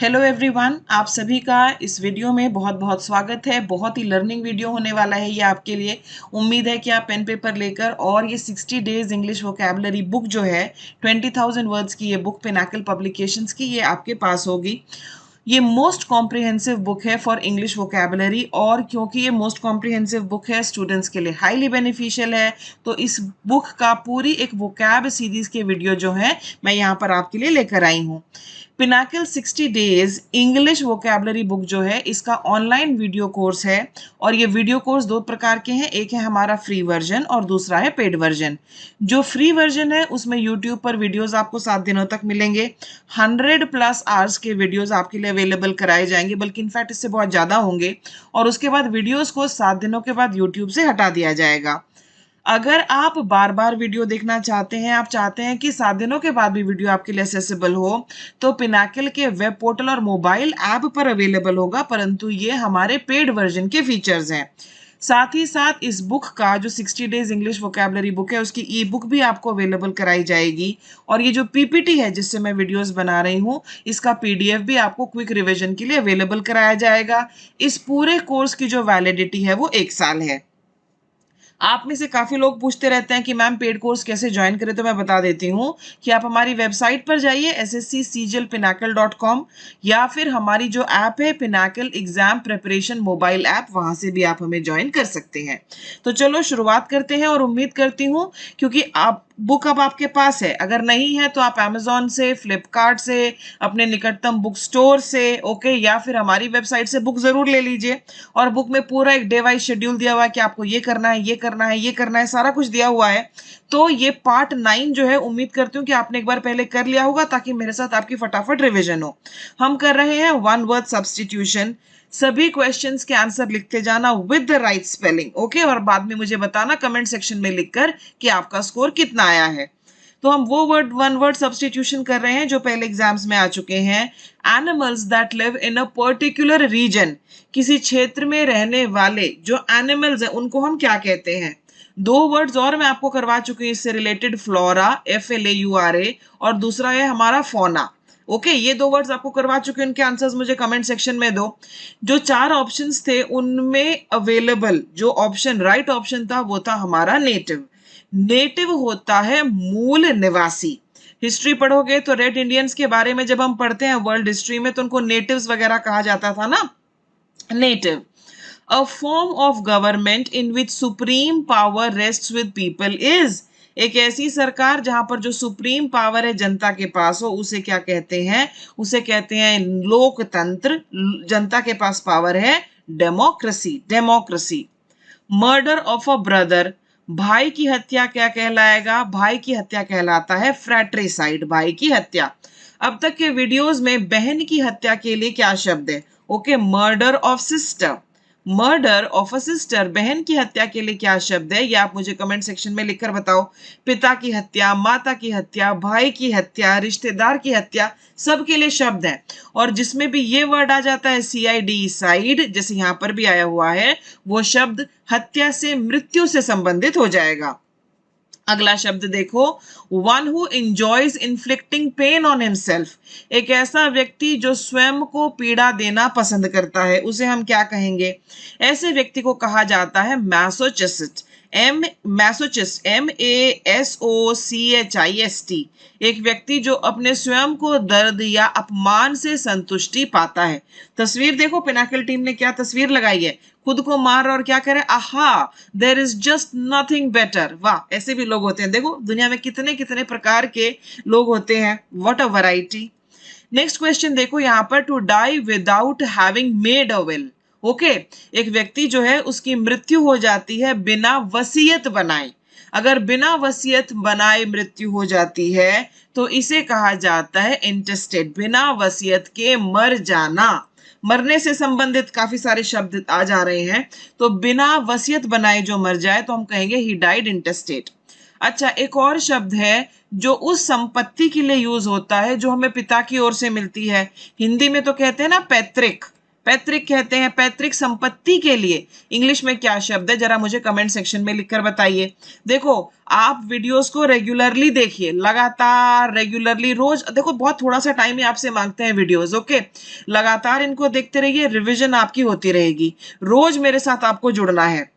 Hello everyone, आप सभी का इस वीडियो में बहुत बहुत स्वागत है। बहुत ही लर्निंग वीडियो होने वाला है ये आपके लिए। उम्मीद है कि आप पेन पेपर लेकर और ये 60 डेज इंग्लिश वोकैबुलरी बुक जो है 20,000 वर्ड्स की ये बुक पिनाकल पब्लिकेशंस की ये आपके पास होगी। ये मोस्ट कॉम्प्रिहेंसिव बुक है फॉर इंग्लिश वोकैबुलरी और क्योंकि ये मोस्ट कॉम्प्रिहेंसिव बुक है स्टूडेंट्स के लिए हाईली बेनिफिशियल है, तो इस बुक का पूरी एक वोकैब सीरीज के वीडियो जो है मैं यहाँ पर आपके लिए लेकर आई हूँ। Pinnacle 60 days English vocabulary book जो है इसका ऑनलाइन वीडियो कोर्स है और ये वीडियो कोर्स दो प्रकार के हैं, एक है हमारा फ्री वर्जन और दूसरा है पेड वर्जन। जो फ्री वर्जन है उसमें यूट्यूब पर वीडियोस आपको 7 दिनों तक मिलेंगे। 100+ आवर्स के वीडियोस आपके लिए अवेलेबल कराए जाएंगे, बल्कि इनफैक्ट इससे बहुत ज़्यादा होंगे। और उसके बाद वीडियोस को 7 दिनों के बाद यूट्यूब से हटा दिया जाएगा। अगर आप बार बार वीडियो देखना चाहते हैं, आप चाहते हैं कि 7 दिनों के बाद भी वीडियो आपके लिए एक्सेसिबल हो, तो पिनाकल के वेब पोर्टल और मोबाइल ऐप पर अवेलेबल होगा, परंतु ये हमारे पेड वर्जन के फीचर्स हैं। साथ ही साथ इस बुक का जो 60 डेज इंग्लिश वोकैबुलरी बुक है उसकी ई बुक भी आपको अवेलेबल कराई जाएगी। और ये जो पीपीटी है जिससे मैं वीडियोस बना रही हूँ, इसका पीडीएफ भी आपको क्विक रिवीजन के लिए अवेलेबल कराया जाएगा। इस पूरे कोर्स की जो वैलिडिटी है वो 1 साल है। आप में से काफी लोग पूछते रहते हैं कि मैम पेड कोर्स कैसे ज्वाइन करें, तो मैं बता देती हूँ कि आप हमारी वेबसाइट पर जाइए ssccglpinacle.com, या फिर हमारी जो ऐप है Pinnacle exam preparation mobile app, वहां से भी आप हमें ज्वाइन कर सकते हैं। तो चलो शुरुआत करते हैं और उम्मीद करती हूँ क्योंकि आप बुक अब आपके पास है, अगर नहीं है तो आप अमेजोन से, फ्लिपकार्ट से, अपने निकटतम बुक स्टोर से, ओके, या फिर हमारी वेबसाइट से बुक जरूर ले लीजिए। और बुक में पूरा एक डे वाइज शेड्यूल दिया हुआ है कि आपको ये करना है, ये करना है, ये करना है, सारा कुछ दिया हुआ है। तो ये पार्ट 9 जो है उम्मीद करती हूँ कि आपने एक बार पहले कर लिया होगा, ताकि मेरे साथ आपकी फटाफट रिविजन हो। हम कर रहे हैं 1 वर्ड सब्स्टिट्यूशन। सभी क्वेश्चंस के आंसर लिखते जाना with the right spelling, okay, और बाद में मुझे बताना कमेंट सेक्शन में लिखकर कि आपका स्कोर कितना आया है। तो हम वो 1 वर्ड सब्स्टिट्यूशन कर रहे हैं जो पहले एग्जाम्स में आ चुके हैं। Animals that live in a particular region, किसी क्षेत्र में रहने वाले जो एनिमल्स हैं उनको हम क्या कहते हैं। 2 वर्ड्स और मैं आपको करवा चुकी हूँ इससे रिलेटेड, फ्लोरा FLAURA, और दूसरा है हमारा फोना। ओके, ये 2 वर्ड्स आपको करवा चुके हैं, उनके आंसर्स मुझे कमेंट सेक्शन में दो। जो 4 ऑप्शंस थे उनमें अवेलेबल जो ऑप्शन राइट ऑप्शन था वो था हमारा नेटिव। नेटिव होता है मूल निवासी। हिस्ट्री पढ़ोगे तो रेड इंडियंस के बारे में जब हम पढ़ते हैं वर्ल्ड हिस्ट्री में, तो उनको नेटिव्स वगैरह कहा जाता था ना। Native, a form of government in which supreme power rests with people is, एक ऐसी सरकार जहां पर जो सुप्रीम पावर है जनता के पास हो, उसे क्या कहते हैं, उसे कहते हैं लोकतंत्र। जनता के पास पावर है democracy, democracy. Murder of a brother, भाई की हत्या क्या कहलाएगा, भाई की हत्या कहलाता है फ्रैट्रिसाइड, भाई की हत्या। अब तक के वीडियोस में बहन की हत्या के लिए क्या शब्द है, okay, murder of sister. Murder of a sister, बहन की हत्या के लिए क्या शब्द है, ये आप मुझे कमेंट सेक्शन में लिखकर बताओ। पिता की हत्या, माता की हत्या, भाई की हत्या, रिश्तेदार की हत्या, सबके लिए शब्द है। और जिसमें भी ये वर्ड आ जाता है CID, साइड, जैसे यहां पर भी आया हुआ है, वो शब्द हत्या से, मृत्यु से संबंधित हो जाएगा। अगला शब्द देखो, one who enjoys inflicting pain on himself, एक ऐसा व्यक्ति जो स्वयं को पीड़ा देना पसंद करता है, उसे हम क्या कहेंगे। ऐसे व्यक्ति को कहा जाता है मैसोचिस्ट। मैसोचिस्ट, MASOCHIST, एक व्यक्ति जो अपने स्वयं को दर्द या अपमान से संतुष्टि पाता है। तस्वीर देखो, पिनाकल टीम ने क्या तस्वीर लगाई है, खुद को मार और क्या करे, आहा, there is just nothing better. वाह, ऐसे भी लोग होते हैं, देखो दुनिया में कितने कितने प्रकार के लोग होते हैं, what a variety. Next question देखो यहाँ पर, to die without having made a will, okay, एक व्यक्ति जो है उसकी मृत्यु हो जाती है बिना वसीयत बनाए। अगर बिना वसीयत बनाए मृत्यु हो जाती है तो इसे कहा जाता है इंटेस्टेट, बिना वसीयत के मर जाना। मरने से संबंधित काफी सारे शब्द आ जा रहे हैं, तो बिना वसीयत बनाए जो मर जाए तो हम कहेंगे ही डाइड इंटेस्टेट। अच्छा, एक और शब्द है जो उस संपत्ति के लिए यूज होता है जो हमें पिता की ओर से मिलती है। हिंदी में तो कहते हैं ना पैतृक, पैतृक कहते हैं। पैतृक संपत्ति के लिए इंग्लिश में क्या शब्द है, जरा मुझे कमेंट सेक्शन में लिखकर बताइए। देखो आप वीडियोस को रेगुलरली देखिए, लगातार रेगुलरली रोज देखो, बहुत थोड़ा सा टाइम ही आपसे मांगते हैं वीडियोस, ओके। लगातार इनको देखते रहिए, रिविजन आपकी होती रहेगी। रोज मेरे साथ आपको जुड़ना है।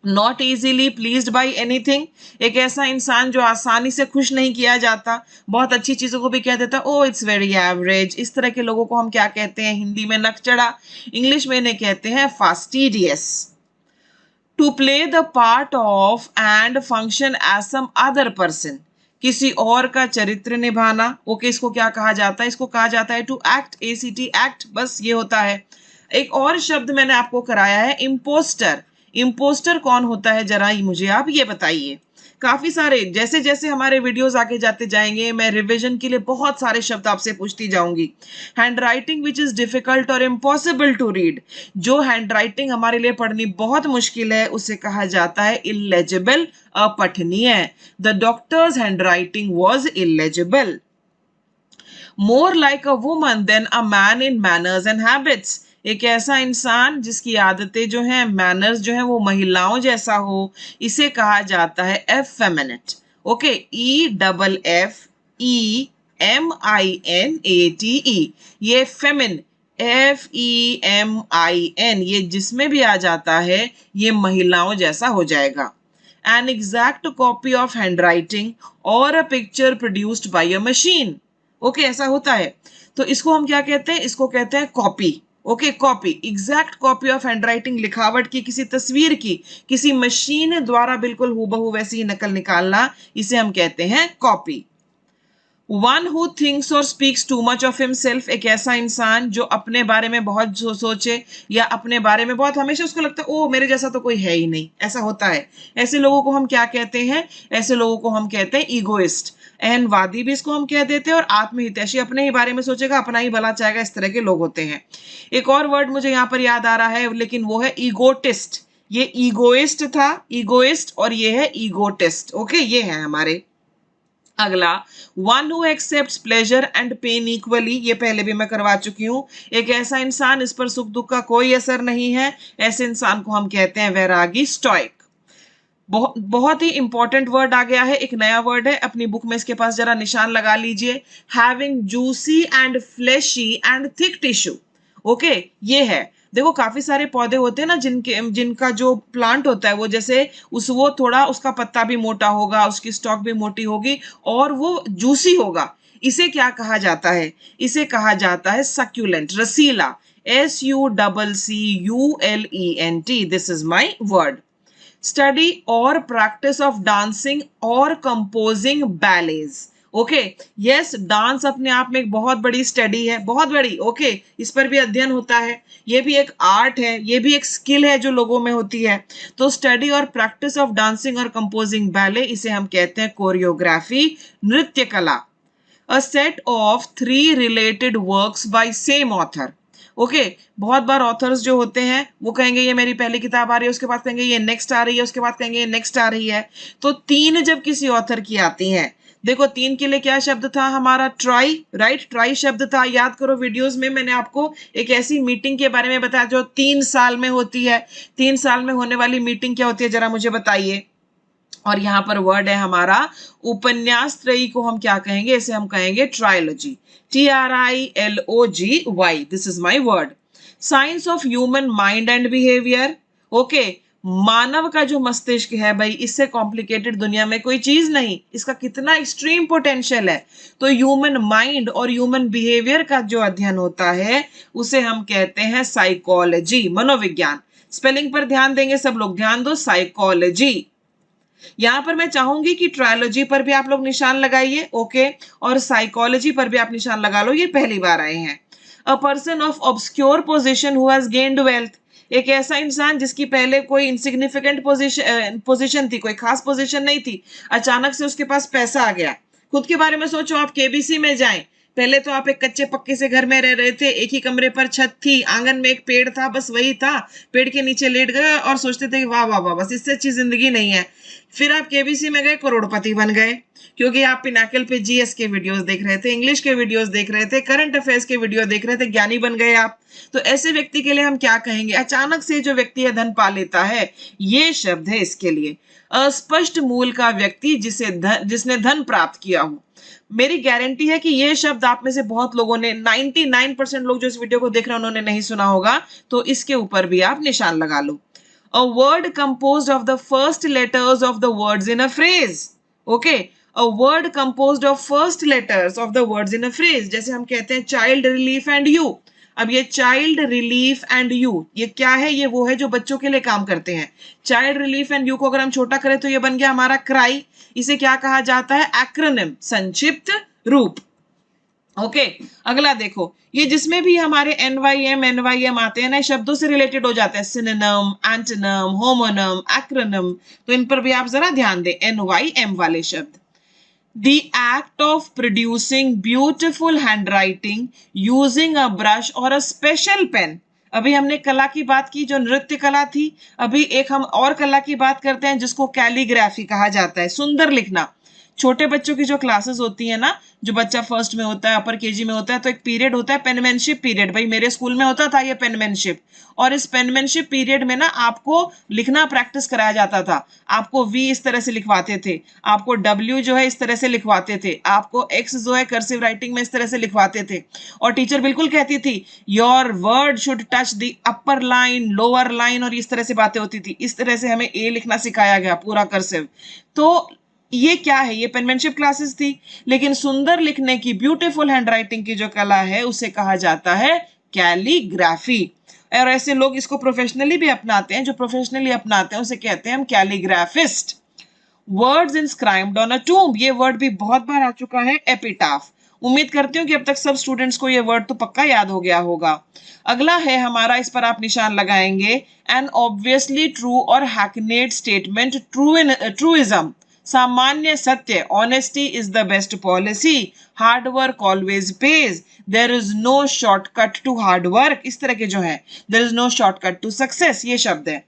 Not easily pleased by anything, एक ऐसा इंसान जो आसानी से खुश नहीं किया जाता, बहुत अच्छी चीजों को भी कह देता है ओ इट्स वेरी एवरेज। इस तरह के लोगों को हम क्या कहते हैं, हिंदी में नकचड़ा, इंग्लिश में इन्हें कहते हैं fastidious. To play the part of and function as some other person, किसी और का चरित्र निभाना, ओके। इसको क्या कहा जाता है, इसको कहा जाता है टू एक्ट, एसीटी एक्ट, बस ये होता है। एक और शब्द मैंने आपको कराया है इम्पोस्टर। इम्पोस्टर कौन होता है, जरा मुझे आप ये बताइए। काफी सारे, जैसे जैसे हमारे वीडियोस आगे जाते जाएंगे मैं रिवीजन के लिए बहुत सारे शब्द आपसे पूछती जाऊंगी। Hand writing which is difficult और इम्पॉसिबल टू रीड, जो हैंड राइटिंग हमारे लिए पढ़नी बहुत मुश्किल है उसे कहा जाता है इलेजिबल, अपठनीय। The doctor's handwriting was illegible. More like a woman than a man in manners and habits, एक ऐसा इंसान जिसकी आदतें जो हैं, मैनर्स जो हैं वो महिलाओं जैसा हो, इसे कहा जाता है एफेमिनेट, ओके। EFFEMINATE, ये फेमिन, FEMIN, ये जिसमें भी आ जाता है ये महिलाओं जैसा हो जाएगा। An exact copy of handwriting or a picture produced by a machine, okay ऐसा होता है। तो इसको हम क्या कहते हैं, इसको कहते हैं copy, okay. Copy, exact copy of handwriting, लिखावट की, किसी तस्वीर की, किसी मशीन द्वारा बिल्कुल हूबहू वैसी ही नकल निकालना, इसे हम कहते हैं कॉपी। वन हु थिंक्स और speaks too much of himself, एक ऐसा इंसान जो अपने बारे में बहुत सोचे या अपने बारे में बहुत, हमेशा उसको लगता है ओ मेरे जैसा तो कोई है ही नहीं, ऐसा होता है। ऐसे लोगों को हम क्या कहते हैं, ऐसे लोगों को हम कहते हैं ईगोइस्ट। अहंवादी भी इसको हम कह देते हैं, और आत्महितैषी, अपने ही बारे में सोचेगा, अपना ही भला चाहेगा, इस तरह के लोग होते हैं। एक और वर्ड मुझे यहाँ पर याद आ रहा है, लेकिन वो है ईगोटिस्ट। ये ईगोइस्ट था, ईगोइस्ट, और ये है ईगोटिस्ट, ओके। ये है हमारे। अगला, one who accepts pleasure and pain equally, ये पहले भी मैं करवा चुकी हूं। एक ऐसा इंसान इस पर सुख दुख का कोई असर नहीं है, ऐसे इंसान को हम कहते हैं वैरागी, स्टोइक। बहुत ही इंपॉर्टेंट वर्ड आ गया है, एक नया वर्ड है, अपनी बुक में इसके पास जरा निशान लगा लीजिए। Having juicy and fleshy and thick tissue, okay. ये है, देखो काफी सारे पौधे होते हैं ना जिनका जो प्लांट होता है वो जैसे वो थोड़ा, उसका पत्ता भी मोटा होगा, उसकी स्टॉक भी मोटी होगी और वो जूसी होगा। इसे क्या कहा जाता है, इसे कहा जाता है succulent, Rasila, SUCCULENT, this is my word. Study और प्रैक्टिस ऑफ डांसिंग और कंपोजिंग बैलेज, ओके। यस, डांस अपने आप में एक बहुत बड़ी स्टडी है, बहुत बड़ी, ओके। इस पर भी अध्ययन होता है, ये भी एक आर्ट है, ये भी एक स्किल है जो लोगों में होती है। तो स्टडी और प्रैक्टिस ऑफ डांसिंग और कंपोजिंग बैले, इसे हम कहते हैं कोरियोग्राफी, नृत्य कला। A set of 3 related works by same author, okay. बहुत बार ऑथर्स जो होते हैं वो कहेंगे ये मेरी पहली किताब आ रही है, उसके बाद कहेंगे ये नेक्स्ट आ रही है, उसके बाद कहेंगे ये नेक्स्ट आ रही है। तो 3 जब किसी ऑथर की आती हैं, देखो 3 के लिए क्या शब्द था हमारा, ट्राई, राइट, ट्राई शब्द था। याद करो वीडियोस में मैंने आपको एक ऐसी मीटिंग के बारे में बताया जो 3 साल में होती है। 3 साल में होने वाली मीटिंग क्या होती है, जरा मुझे बताइए। और यहाँ पर वर्ड है हमारा उपन्यास त्रयी, को हम क्या कहेंगे, इसे हम कहेंगे trilogy, TRILOGY, this is my word. Science of human mind and behaviour, okay. मानव का जो मस्तिष्क है भाई, इससे कॉम्प्लिकेटेड दुनिया में कोई चीज नहीं, इसका कितना एक्सट्रीम पोटेंशियल है। तो ह्यूमन माइंड और ह्यूमन बिहेवियर का जो अध्ययन होता है उसे हम कहते हैं साइकोलॉजी, मनोविज्ञान। स्पेलिंग पर ध्यान देंगे सब लोग, ध्यान दो, साइकोलॉजी। यहां पर मैं चाहूंगी कि ट्रायोलॉजी पर भी आप लोग निशान लगाइए, ओके, और साइकोलॉजी पर भी आप निशान लगा लो, ये पहली बार आए हैं। A person of obscure position who has gained wealth, एक ऐसा इंसान जिसकी पहले कोई इंसिग्निफिकेंट पोजीशन थी, कोई खास पोजीशन नहीं थी, अचानक से उसके पास पैसा आ गया। खुद के बारे में सोचो, आप केबीसी में जाएं, पहले तो आप एक कच्चे पक्के से घर में रह रहे थे, एक ही कमरे पर छत थी, आंगन में एक पेड़ था, बस वही था, पेड़ के नीचे लेट गए और सोचते थे कि वाह वाह वाह, बस इससे अच्छी जिंदगी नहीं है। फिर आप केबीसी में गए, करोड़पति बन गए, क्योंकि आप पिनाकल पे जीएस के वीडियोस देख रहे थे, इंग्लिश के वीडियोस देख रहे थे, करंट अफेयर्स के वीडियो देख रहे थे, ज्ञानी बन गए आप। तो ऐसे व्यक्ति के लिए हम क्या कहेंगे? अचानक से जो व्यक्ति है धन पा लेता है, ये शब्द है इसके लिए। अस्पष्ट मूल का व्यक्ति जिसने धन प्राप्त किया हो। मेरी गारंटी है कि ये शब्द आप में से बहुत लोगों ने, 99% लोग जो इस वीडियो को देख रहे हैं उन्होंने नहीं सुना होगा, तो इसके ऊपर भी आप निशान लगा लो। A word composed of the first letters of the words in a phrase. Okay, a word composed of first letters of the words in a phrase. जैसे हम कहते हैं child relief and you. अब ये child relief and you, ये क्या है? ये वो है जो बच्चों के लिए काम करते हैं। child relief and you को अगर हम छोटा करें तो ये बन गया हमारा cry। इसे क्या कहा जाता है? एक्रोनिम, संक्षिप्त रूप। ओके, अगला देखो, ये जिसमें भी हमारे NYM आते हैं ना, शब्दों से रिलेटेड हो जाते हैं, सिनोनिम, एंटोनिम, होमोनिम, एक्रोनिम, तो इन पर भी आप जरा ध्यान दें, NYM वाले शब्द। The act of producing beautiful handwriting using a brush or a special pen. अभी हमने कला की बात की जो नृत्य कला थी, अभी एक हम और कला की बात करते हैं जिसको कैलीग्राफी कहा जाता है, सुंदर लिखना। छोटे बच्चों की जो क्लासेस होती है ना, जो बच्चा फर्स्ट में होता है, अपर केजी में होता है, तो एक पीरियड होता है पेनमैनशिप पीरियड। भाई मेरे स्कूल में होता था ये पेनमैनशिप, और इस पेनमैनशिप पीरियड में ना आपको लिखना प्रैक्टिस कराया जाता था। आपको V इस तरह से लिखवाते थे, आपको W जो है इस तरह से लिखवाते थे, आपको X जो है कर्सिव राइटिंग में इस तरह से लिखवाते थे, और टीचर बिल्कुल कहती थी your word should touch the upper line, lower line, और इस तरह से बातें होती थी। इस तरह से हमें A लिखना सिखाया गया पूरा कर्सिव। तो ये क्या है? ये पेनमैनशिप क्लासेस थी। लेकिन सुंदर लिखने की, ब्यूटीफुल हैंडराइटिंग की जो कला है उसे कहा जाता है कैलीग्राफी। और ऐसे लोग इसको प्रोफेशनली भी अपनाते हैं, जो प्रोफेशनली अपनाते हैं उसे कहते हैं हम calligraphist. Words inscribed on a tomb, ये वर्ड भी बहुत बार आ चुका है, एपिटाफ। उम्मीद करती हूँ कि अब तक सब स्टूडेंट्स को ये वर्ड तो पक्का याद हो गया होगा। अगला है हमारा, इस पर आप निशान लगाएंगे, एन ऑब्वियसली ट्रू और हैकनेड स्टेटमेंट, ट्रूइज्म, सामान्य सत्य, honesty is the best policy, hard work always pays, there is no shortcut to hard work, इस तरह के जो है, there is no shortcut to success, ये शब्द है।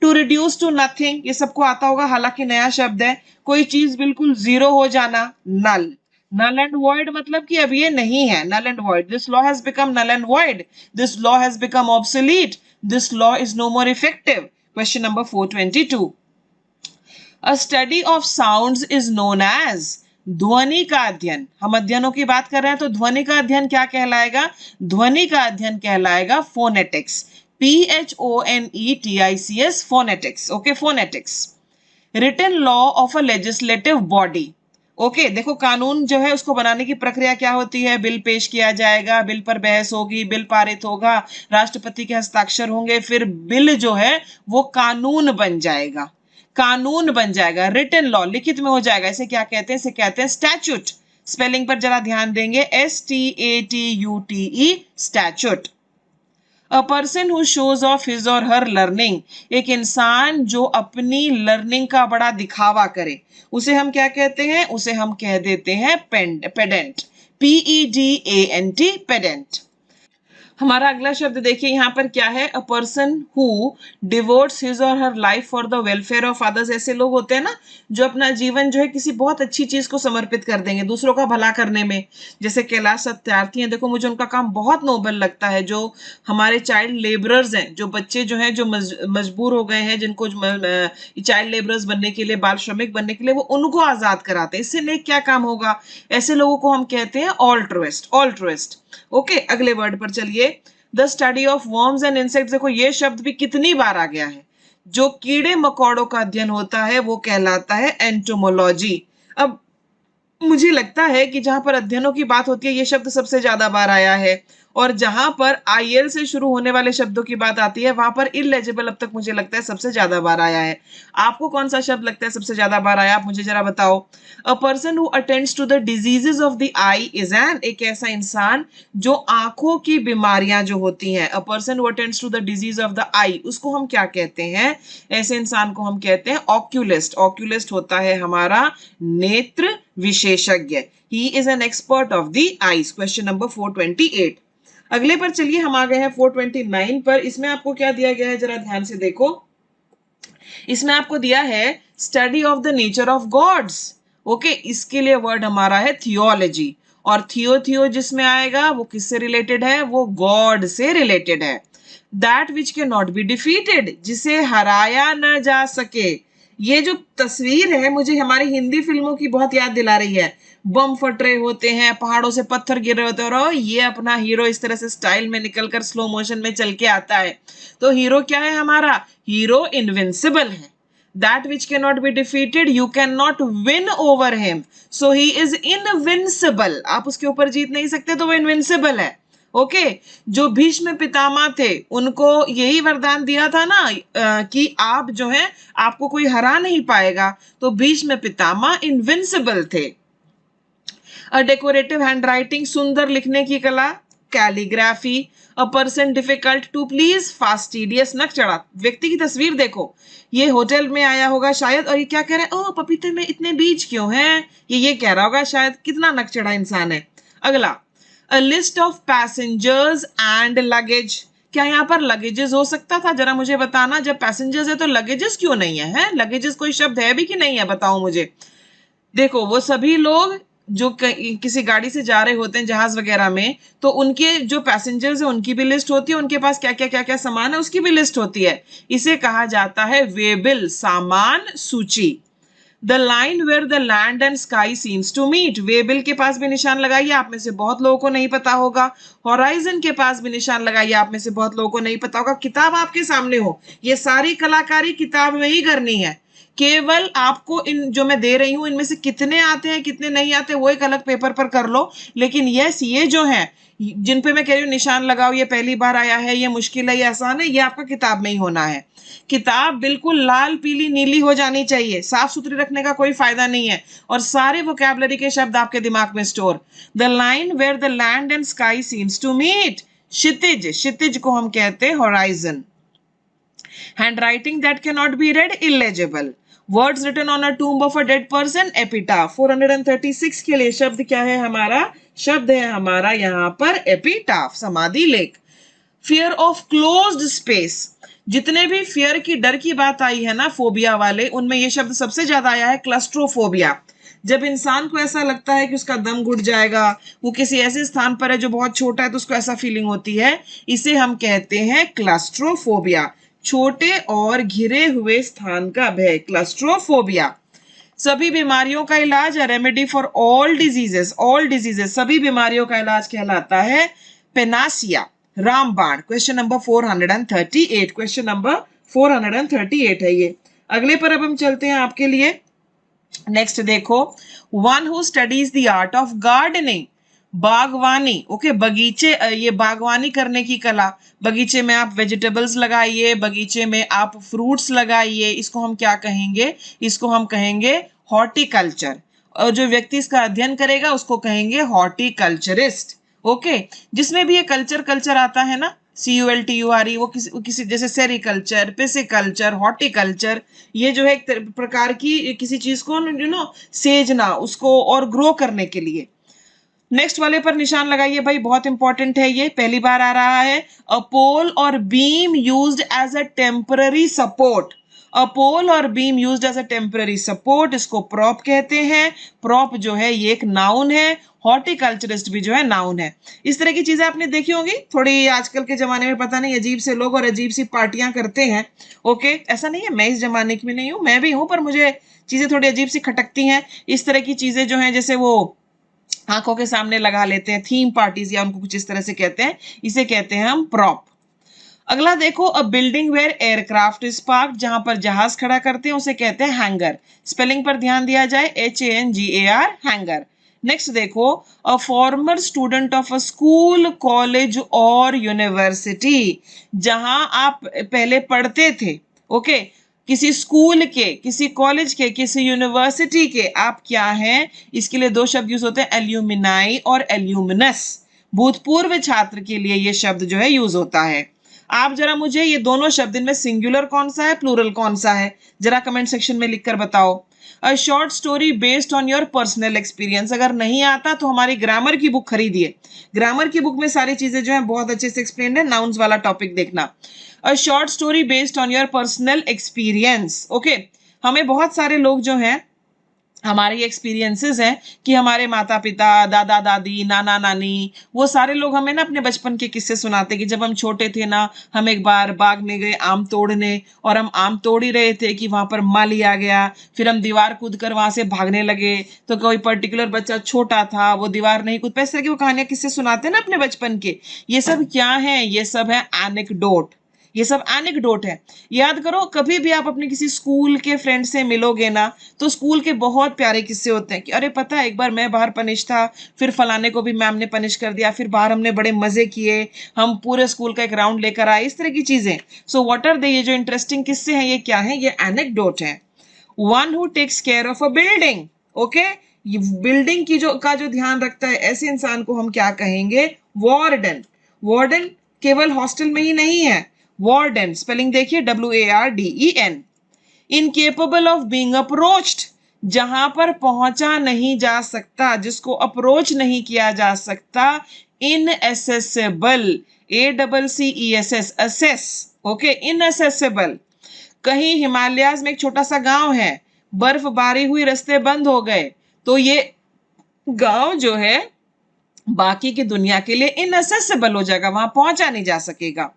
टू रिड्यूस टू नथिंग, ये सबको आता होगा, हालांकि नया शब्द है। कोई चीज बिल्कुल जीरो हो जाना, नल। नल एंड वॉइड मतलब कि अब ये नहीं है, null and void. This law has become null and void, this law has become obsolete, this law is no more effective. Question number 422। A study of sounds is known as, ध्वनि का अध्ययन। हम अध्ययनों की बात कर रहे हैं तो ध्वनि का अध्ययन क्या कहलाएगा? ध्वनि का अध्ययन कहलाएगा phonetics, PHONETICS, phonetics. Okay, phonetics. Written law of a legislative body. Okay, देखो कानून जो है उसको बनाने की प्रक्रिया क्या होती है? बिल पेश किया जाएगा, बिल पर बहस होगी, बिल पारित होगा, राष्ट्रपति के हस्ताक्षर होंगे, फिर बिल जो है वो कानून बन जाएगा, कानून बन जाएगा, रिटन लॉ, लिखित में हो जाएगा। इसे क्या कहते हैं? इसे कहते हैं स्टैच्यूट। स्पेलिंग पर जरा ध्यान देंगे, STATUTE, statute. A person who shows of his or her learning, एक इंसान जो अपनी लर्निंग का बड़ा दिखावा करे, उसे हम क्या कहते हैं? उसे हम कह देते हैं पेडेंट, PEDANT, पेडेंट। हमारा अगला शब्द देखिए यहाँ पर क्या है? A person who devotes his or her life for the welfare of others. ऐसे लोग होते हैं ना जो अपना जीवन जो है किसी बहुत अच्छी चीज को समर्पित कर देंगे, दूसरों का भला करने में। जैसे कैलाश सत्यार्थी हैं, देखो मुझे उनका काम बहुत नोबल लगता है। जो हमारे चाइल्ड लेबरर्स हैं, जो बच्चे जो हैं जो मजबूर हो गए हैं, जिनको चाइल्ड लेबरर्स बनने के लिए, बाल श्रमिक बनने के लिए, वो उनको आजाद कराते हैं। इससे नेक क्या काम होगा? ऐसे लोगों को हम कहते हैं ऑल्ट्रुइस्ट, ऑल्ट्रुइस्ट। ओके, अगले वर्ड पर चलिए। The study of worms and insects, देखो ये शब्द भी कितनी बार आ गया है। जो कीड़े मकोड़ों का अध्ययन होता है वो कहलाता है एंटोमोलॉजी। अब मुझे लगता है कि जहां पर अध्ययनों की बात होती है ये शब्द सबसे ज्यादा बार आया है, और जहां पर IL से शुरू होने वाले शब्दों की बात आती है वहां पर इलेजिबल अब तक मुझे लगता है सबसे ज्यादा बार आया है। आपको कौन सा शब्द लगता है सबसे ज्यादा बार आया? आप मुझे जरा बताओ। A person who attends to the diseases of the eye is an, एक ऐसा इंसान जो आंखों की बीमारियां जो होती हैं, a person who attends to the disease of the eye, उसको हम क्या कहते हैं? ऐसे इंसान को हम कहते हैं ऑक्यूलिस्ट। ऑक्यूलिस्ट होता है हमारा नेत्र विशेषज्ञ। He is an expert of the eyes. Question number 428। अगले पर चलिए, हम आ गए हैं 429 पर। इसमें आपको क्या दिया गया है जरा ध्यान से देखो। इसमें आपको दिया है study of the nature of gods. Okay, इसके लिए वर्ड हमारा है थियोलॉजी, और थियो जिसमें आएगा वो किससे रिलेटेड है, वो गॉड से रिलेटेड है। That which can not be defeated, जिसे हराया न जा सके। ये जो तस्वीर है मुझे हमारी हिंदी फिल्मों की बहुत याद दिला रही है। बम फट रहे होते हैं, पहाड़ों से पत्थर गिर रहे होते हैं, और ये अपना हीरो इस तरह से स्टाइल में निकलकर स्लो मोशन में चल के आता है। तो हीरो क्या है हमारा, हीरो इनविंसिबल है। That which cannot be defeated, you cannot win over him, so he is invincible। आप उसके ऊपर जीत नहीं सकते, तो वो invincible है। ओके, जो भीष्म पितामह थे उनको यही वरदान दिया था ना कि आप जो है आपको कोई हरा नहीं पाएगा, तो भीष्म पितामह इनविंसिबल थे। अ डेकोरेटिव हैंडराइटिंग, सुंदर लिखने की कला, calligraphy. A person difficult to please, fastidious, नक चढ़ा। व्यक्ति की तस्वीर देखो, ये होटल में आया होगा शायद, और ये क्या कह रहा है, ओ पपीते में इतने बीज क्यों हैं, ये कह रहा होगा शायद। कितना नक चढ़ा इंसान है। अगला, a list of passengers and luggage. क्या यहाँ पर लगेजेस हो सकता था, जरा मुझे बताना। जब पैसेंजर्स है तो लगेजेस क्यों नहीं है? लगेजेस कोई शब्द है भी कि नहीं है, बताओ मुझे। देखो, वो सभी लोग जो किसी गाड़ी से जा रहे होते हैं जहाज वगैरह में, तो उनके जो पैसेंजर्स है उनकी भी लिस्ट होती है, उनके पास क्या क्या सामान है उसकी भी लिस्ट होती है। इसे कहा जाता है वेबिल, सामान सूची। The line where the land and sky seems to meet, waybill के पास भी निशान लगाइए, आप में से बहुत लोगों को नहीं पता होगा। होराइजन के पास भी निशान लगाइए, आप में से बहुत लोगों को नहीं पता होगा। किताब आपके सामने हो, ये सारी कलाकारी किताब में ही करनी है। केवल आपको इन जो मैं दे रही हूं इनमें से कितने आते हैं कितने नहीं आते वो एक अलग पेपर पर कर लो, लेकिन यस, ये जो है जिन पे मैं कह रही हूँ निशान लगाओ, ये पहली बार आया है, ये मुश्किल है, ये आसान है, ये आपका किताब में ही होना है। किताब बिल्कुल लाल पीली नीली हो जानी चाहिए, साफ सुथरी रखने का कोई फायदा नहीं है, और सारे वोकैबुलरी के शब्द आपके दिमाग में store. The line where the land and sky seems to meet, क्षितिज, क्षितिज को हम कहते हैं horizon. Handwriting that can not be read, illegible. Words written on a tomb of a dead person, epitaph. 436 के लिए शब्द क्या है हमारा, शब्द है हमारा यहाँ पर एपिटाफ, समाधि लेख। फियर ऑफ क्लोज्ड स्पेस, जितने भी फियर की डर की बात आई है ना फोबिया वाले, उनमें ये शब्द सबसे ज्यादा आया है, क्लस्ट्रोफोबिया। जब इंसान को ऐसा लगता है कि उसका दम घुट जाएगा, वो किसी ऐसे स्थान पर है जो बहुत छोटा है तो उसको ऐसा फीलिंग होती है, इसे हम कहते हैं क्लस्ट्रोफोबिया, छोटे और घिरे हुए स्थान का भय, क्लस्ट्रोफोबिया। सभी बीमारियों का इलाज, remedy for all diseases, all diseases, सभी बीमारियों का इलाज कहलाता है पेनासिया, रामबाण। क्वेश्चन नंबर 438, क्वेश्चन नंबर 438 है ये। अगले पर अब हम चलते हैं आपके लिए। नेक्स्ट देखो, one who studies the art of gardening, बागवानी। ओके, बगीचे, ये बागवानी करने की कला। बगीचे में आप वेजिटेबल्स लगाइए, बगीचे में आप फ्रूट्स लगाइए, इसको हम क्या कहेंगे, इसको हम कहेंगे हॉर्टिकल्चर। और जो व्यक्ति इसका अध्ययन करेगा उसको कहेंगे हॉर्टिकल्चरिस्ट। ओके, जिसमें भी ये कल्चर कल्चर आता है ना, CULTURE, वो किसी जैसे सेरिकल्चर, पिसिकल्चर, हॉर्टिकल्चर, ये जो है एक प्रकार की किसी चीज को सेजना, उसको और ग्रो करने के लिए। नेक्स्ट वाले पर निशान लगाइए भाई, बहुत इंपॉर्टेंट है ये, पहली बार आ रहा है। A pole or beam used as a temporary support, a pole or beam used as a temporary support, इसको प्रॉप कहते हैं। प्रॉप जो है ये एक नाउन है, हॉर्टिकल्चरिस्ट भी जो है नाउन है। इस तरह की चीजें आपने देखी होंगी थोड़ी, आजकल के जमाने में पता नहीं अजीब से लोग और अजीब सी पार्टियां करते हैं। ओके, ऐसा नहीं है मैं इस जमाने की भी नहीं हूं, मैं भी हूं, पर मुझे चीजें थोड़ी अजीब सी खटकती हैं। इस तरह की चीजें जो है जैसे वो आंखों के सामने लगा लेते हैं, थीम पार्टीज या उनको कुछ इस तरह से कहते हैं, इसे कहते हैं हम प्रॉप। अगला देखो, a building where aircraft is parked, जहां पर जहाज खड़ा करते हैं उसे कहते हैं हैंगर। स्पेलिंग पर ध्यान दिया जाए, HANGAR, हैंगर। नेक्स्ट देखो, a former student of a school, college और यूनिवर्सिटी, जहां आप पहले पढ़ते थे। ओके, किसी स्कूल के, किसी कॉलेज के, किसी यूनिवर्सिटी के आप क्या हैं, इसके लिए दो शब्द यूज होते हैं, एल्यूमिनाई और एल्यूमिनस। भूतपूर्व छात्र के लिए ये शब्द जो है यूज होता है। आप जरा मुझे ये दोनों शब्द इनमें सिंगुलर कौन सा है, प्लूरल कौन सा है, जरा कमेंट सेक्शन में लिखकर बताओ। A short story based on your personal experience, अगर नहीं आता तो हमारी ग्रामर की बुक खरीदिए, ग्रामर की बुक में सारी चीजें जो है बहुत अच्छे से एक्सप्लेन है, नाउन्स वाला टॉपिक देखना। A short story based on your personal experience. Okay, हमें बहुत सारे लोग जो हैं हमारे ये एक्सपीरियंसेस हैं कि हमारे माता पिता, दादा दादी, नाना नानी, वो सारे लोग हमें ना अपने बचपन के किस्से सुनाते कि जब हम छोटे थे ना, हम एक बार बाग में गए आम तोड़ने और हम आम तोड़ ही रहे थे कि वहां पर माली आ गया, फिर हम दीवार कूद कर वहां से भागने लगे, तो कोई पर्टिकुलर बच्चा छोटा था, वो दीवार नहीं कूद पाया। इस तरह की वो कहानियां किस्से सुनाते हैं ना अपने बचपन के। ये सब क्या है? ये सब है एनेक्डोट। ये सब एनेक्डोट है। याद करो, कभी भी आप अपने किसी स्कूल के फ्रेंड से मिलोगे ना, तो स्कूल के बहुत प्यारे किस्से होते हैं कि अरे पता है एक बार मैं बाहर पनिश था, फिर फलाने को भी मैम ने पनिश कर दिया, फिर बाहर हमने बड़े मजे किए, हम पूरे स्कूल का एक राउंड लेकर आए, इस तरह की चीजें। So what are they? ये जो इंटरेस्टिंग किस्से हैं ये क्या है? ये एनेक्डोट है। One who takes care of a building, okay, building की जो ध्यान रखता है, ऐसे इंसान को हम क्या कहेंगे? वार्डन। वार्डन केवल हॉस्टल में ही नहीं है। वार्डन स्पेलिंग देखिए, WARDEN। Incapable of being approached, जहां पर पहुंचा नहीं जा सकता, जिसको अप्रोच नहीं किया जा सकता। इनएसेसेबल, ACCESS, असेस, ओके, इनएसेसेबल। कहीं हिमालयाज में एक छोटा सा गांव है, बर्फबारी हुई, रास्ते बंद हो गए, तो ये गांव जो है बाकी की दुनिया के लिए इनएसेसेबल हो जाएगा, वहां पहुंचा नहीं जा सकेगा।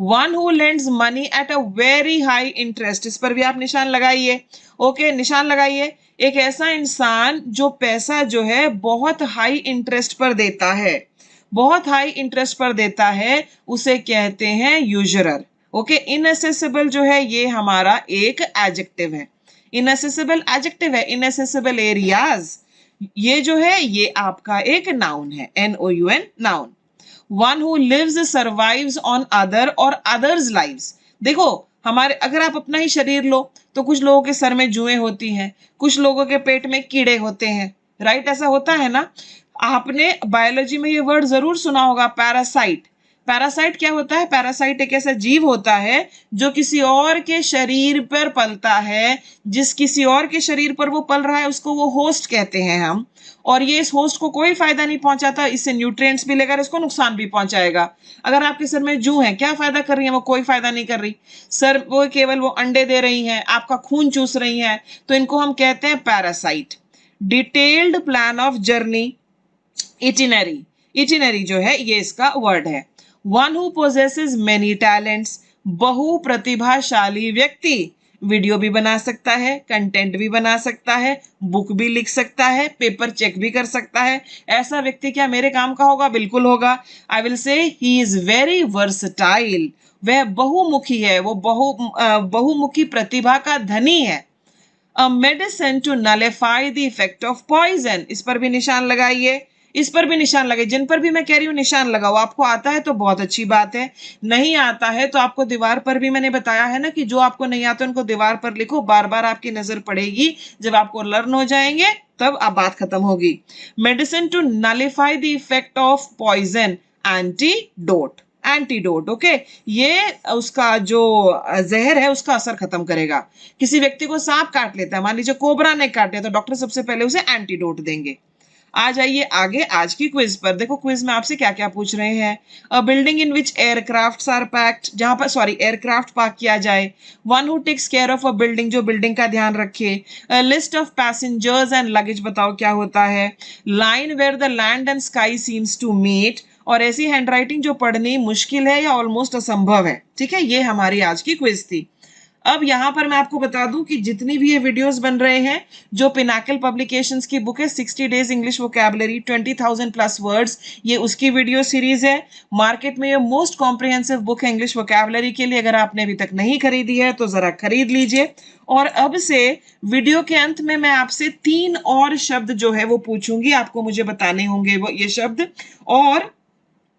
One who lends money at a very high interest, इस पर भी आप निशान लगाइए, ओके, निशान लगाइए। एक ऐसा इंसान जो पैसा जो है बहुत हाई इंटरेस्ट पर देता है, बहुत हाई इंटरेस्ट पर देता है, उसे कहते हैं यूजरर, ओके। इनएसेसिबल जो है ये हमारा एक एडजेक्टिव है, इनएसेसिबल एडजेक्टिव है। इनएसेसिबल एरियाज ये जो है ये आपका एक नाउन है, NOUN, noun. One who lives survives on other और अदर्स लाइव्स। देखो, हमारे अगर आप अपना ही शरीर लो तो कुछ लोगों के सर में जुएं होती हैं, कुछ लोगों के पेट में कीड़े होते हैं, राइट? ऐसा होता है ना। आपने बायोलॉजी में ये वर्ड जरूर सुना होगा, पैरासाइट। पैरासाइट क्या होता है? पैरासाइट एक ऐसा जीव होता है जो किसी और के शरीर पर पलता है, जिस किसी और के शरीर पर वो पल रहा है उसको वो होस्ट कहते हैं हम। और ये इस होस्ट को कोई फायदा नहीं पहुंचाता, इससे न्यूट्रिएंट्स भी लेकर इसको नुकसान भी पहुंचाएगा। अगर आपके सर में जू है, क्या फायदा कर रही है वो? कोई फायदा नहीं कर रही। सर वो केवल वो अंडे दे रही हैं, आपका खून चूस रही हैं, तो इनको हम कहते हैं parasite. Detailed plan of journey, itinerary, itinerary जो है ये इसका वर्ड है। One who possesses many talents, बहु प्रतिभाशाली व्यक्ति, वीडियो भी बना सकता है, कंटेंट भी बना सकता है, बुक भी लिख सकता है, पेपर चेक भी कर सकता है। ऐसा व्यक्ति क्या मेरे काम का होगा? बिल्कुल होगा। I will say he is very versatile, वह बहुमुखी है, वो बहुमुखी प्रतिभा का धनी है। A medicine to nullify the effect of poison, इस पर भी निशान लगाइए, इस पर भी निशान लगाइए। जिन पर भी मैं कह रही हूँ निशान लगाओ। आपको आता है तो बहुत अच्छी बात है, नहीं आता है तो आपको दीवार पर भी मैंने बताया है ना कि जो आपको नहीं आता उनको दीवार पर लिखो, बार बार आपकी नजर पड़ेगी, जब आपको लर्न हो जाएंगे तब आप बात खत्म होगी। Medicine to nullify the effect of poison, antidote, antidote, okay. ये उसका जो जहर है उसका असर खत्म करेगा। किसी व्यक्ति को सांप काट लेता है, मान लीजिए कोबरा ने काट लिया, तो डॉक्टर सबसे पहले उसे एंटीडोट देंगे। आ जाइए आगे आज की क्विज पर। देखो क्विज में आपसे क्या क्या पूछ रहे हैं। A building in which aircrafts are packed, जहां पर एयरक्राफ्ट पार्क किया जाए। One who takes care of a building, जो बिल्डिंग का ध्यान रखे। List of passengers and luggage, बताओ क्या होता है। Line where the land and sky seems to meet, और ऐसी हैंडराइटिंग जो पढ़नी मुश्किल है या ऑलमोस्ट असंभव है। ठीक है, ये हमारी आज की क्विज थी। अब यहाँ पर मैं आपको बता दूं कि जितनी भी ये वीडियोस बन रहे हैं, जो पिनाकल पब्लिकेशंस की बुक है 60 days English vocabulary 20,000 plus words, ये उसकी वीडियो सीरीज है। मार्केट में ये मोस्ट कॉम्प्रिहेंसिव बुक है इंग्लिश वोकैबुलरी के लिए। अगर आपने अभी तक नहीं खरीदी है तो जरा खरीद लीजिए। और अब से वीडियो के अंत में मैं आपसे 3 और शब्द जो है वो पूछूंगी, आपको मुझे बताने होंगे वो ये शब्द। और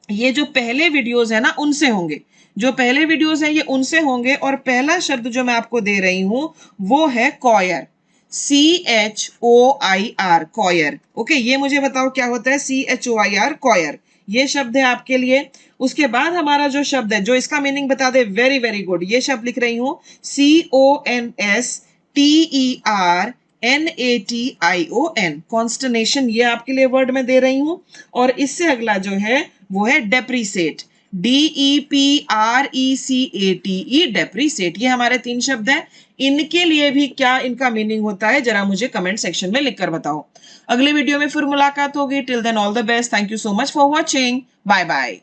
ये जो पहले वीडियोस है ना उनसे होंगे, जो पहले वीडियोस हैं ये उनसे होंगे। और पहला शब्द जो मैं आपको दे रही हूं वो है कॉयर, CHOIR, कॉयर, ओके। ये मुझे बताओ क्या होता है CHOIR, कॉयर, ये शब्द है आपके लिए। उसके बाद हमारा जो शब्द है जो इसका मीनिंग बता दे, वेरी वेरी गुड, ये शब्द लिख रही हूं CONSTERNATION, कॉन्स्टनेशन, ये आपके लिए वर्ड में दे रही हूं। और इससे अगला जो है वो है डेप्रीसेट, DEPRECATE, डेप्रीसेट। ये हमारे 3 शब्द हैं। इनके लिए भी क्या इनका मीनिंग होता है, जरा मुझे कमेंट सेक्शन में लिखकर बताओ। अगले वीडियो में फिर मुलाकात होगी। Till then all the best. Thank you so much for watching. Bye bye.